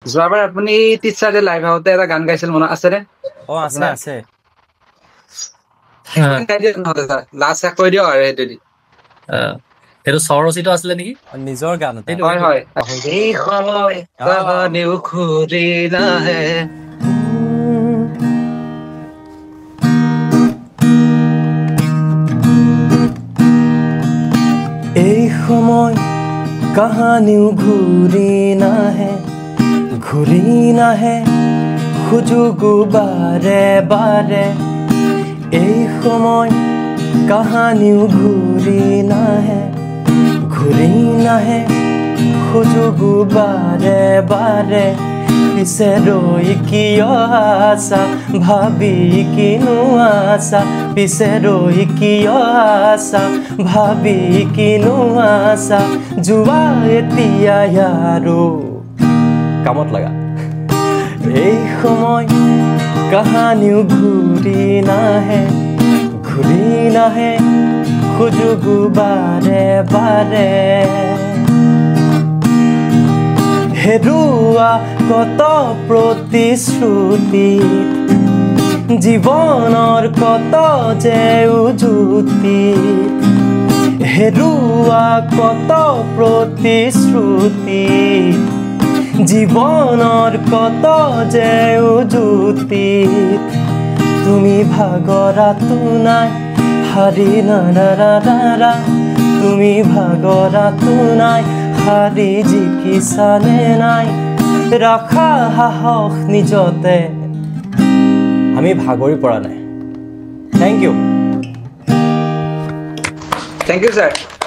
যোৱাবাৰ আপুনি টিচাৰে লাইভ আউটে এটা গান গাইছিল মনত আছে নে আছে লাষ্ট কৈ দিয়ক আৰু সেইটো দি সেইটো স্বৰচিত আছিলে নেকি নিজৰ গান হয় হয় এই সময় কাহানিও ঘূৰি নাহে এই সময় কাহানিও ঘূৰি নাহে সুযোগো বাৰে বাৰে এই সময় কাহানিও ঘূৰি নাহে সুযোগো বাৰে বাৰে পিছে ৰৈ কিয় আছা ভাবি কিনো আছা পিছে ৰৈ কিয় আছা ভাবি কিনো আছা যোৱা এতিয়া আৰু কামত লগা এই সময় কাহানিও ঘূৰি নাহে সুযোগো বাৰে বাৰে হেৰুৱা কত প্ৰতিশ্ৰুতি জীৱনৰ কত যে উজুতি হেৰুৱা কত প্ৰতিশ্ৰুতি জীৱনৰ কত যে উজুতি তুমি ভাগৰাটো নাই হাৰি নাৰা তুমি ভাগৰাটো নাই হাৰি জিকিছানে নাই ৰাখা সাহস নিজতে আমি ভাগৰি পৰা নাই থেংক ইউ ছাৰ